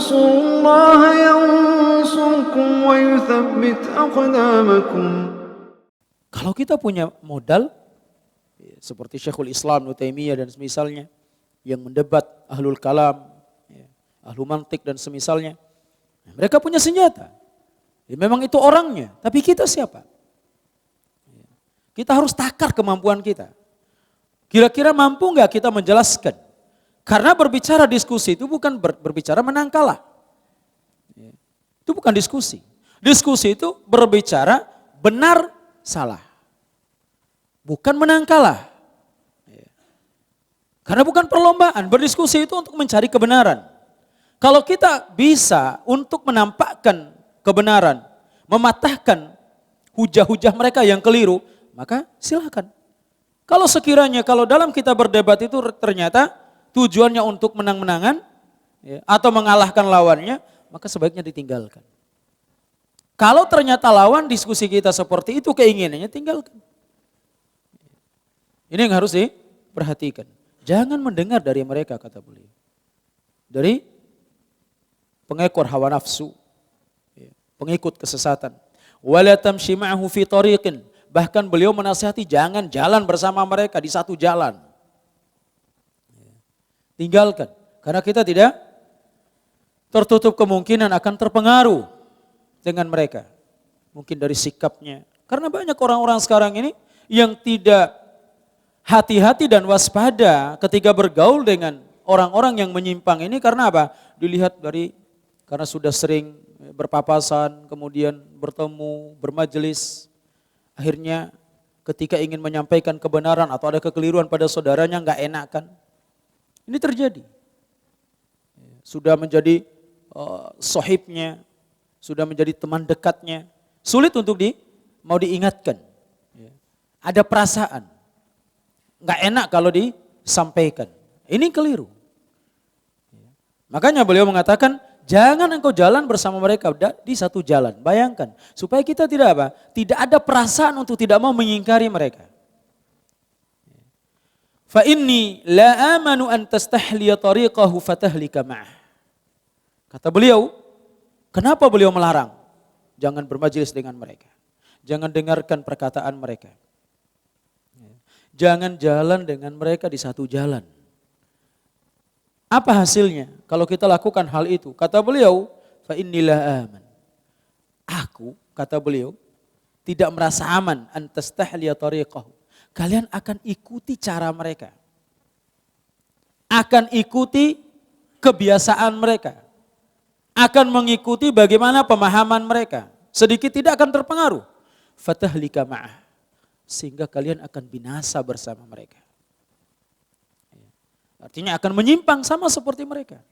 تنصروا الله ينصركم ويثبت أقدامكم. Kalau kita punya modal seperti Syekhul Islam Ibnu Taimiyah dan semisalnya yang mendebat ahlul kalam, ahlu mantik dan semisalnya, mereka punya senjata. Ya, memang itu orangnya, tapi kita siapa? Kita harus takar kemampuan kita. Kira-kira mampu nggak kita menjelaskan? Karena berbicara diskusi itu bukan berbicara menang kalah. Itu bukan diskusi. Diskusi itu berbicara benar salah. Bukan menang kalah. Karena bukan perlombaan, berdiskusi itu untuk mencari kebenaran. Kalau kita bisa untuk menampakkan kebenaran, mematahkan hujah-hujah mereka yang keliru, maka silakan. Kalau sekiranya kalau dalam kita berdebat itu ternyata tujuannya untuk menang-menangan atau mengalahkan lawannya, maka sebaiknya ditinggalkan. Kalau ternyata lawan diskusi kita seperti itu keinginannya, tinggalkan. Ini yang harus diperhatikan. Jangan mendengar dari mereka, kata beliau. Dari pengekor hawa nafsu, pengikut kesesatan. Wala tamshi ma'ahu fi tariqin. Bahkan beliau menasihati jangan jalan bersama mereka di satu jalan. Tinggalkan. Karena kita tidak tertutup kemungkinan akan terpengaruh dengan mereka. Mungkin dari sikapnya. Karena banyak orang-orang sekarang ini yang tidak hati-hati dan waspada ketika bergaul dengan orang-orang yang menyimpang ini. Karena apa? Dilihat karena sudah sering berpapasan, kemudian bertemu, bermajelis. Akhirnya ketika ingin menyampaikan kebenaran atau ada kekeliruan pada saudaranya nggak enakan. Ini terjadi. Sudah menjadi sohibnya, sudah menjadi teman dekatnya. Sulit untuk mau diingatkan. Ada perasaan. Nggak enak kalau disampaikan. Ini keliru. Makanya beliau mengatakan, jangan engkau jalan bersama mereka di satu jalan. Bayangkan, supaya kita tidak ada perasaan untuk tidak mau mengingkari mereka. Fa inni la amanu an tastahliya tariqahu fatahlika ma'ah. Kata beliau, kenapa beliau melarang? Jangan bermajelis dengan mereka. Jangan dengarkan perkataan mereka. Jangan jalan dengan mereka di satu jalan. Apa hasilnya kalau kita lakukan hal itu? Kata beliau, fa innilah aman. Aku, kata beliau, tidak merasa aman antastahliya tariqahu. Kalian akan ikuti cara mereka. Akan ikuti kebiasaan mereka. Akan mengikuti bagaimana pemahaman mereka. Sedikit tidak akan terpengaruh. Fatahlika ma'ah. Sehingga kalian akan binasa bersama mereka. Artinya akan menyimpang sama seperti mereka.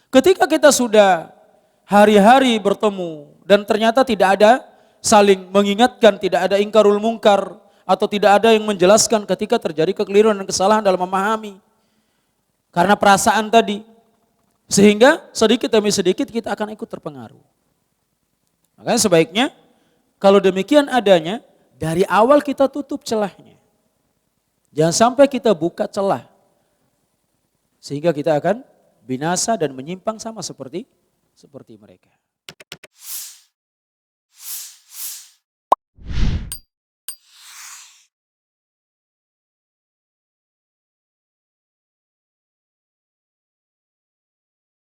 Ketika kita sudah hari-hari bertemu dan ternyata tidak ada saling mengingatkan, tidak ada ingkarul mungkar atau tidak ada yang menjelaskan ketika terjadi kekeliruan dan kesalahan dalam memahami. Karena perasaan tadi. Sehingga sedikit demi sedikit kita akan ikut terpengaruh. Makanya sebaiknya kalau demikian adanya, dari awal kita tutup celahnya. Jangan sampai kita buka celah. Sehingga kita akan binasa dan menyimpang sama seperti mereka.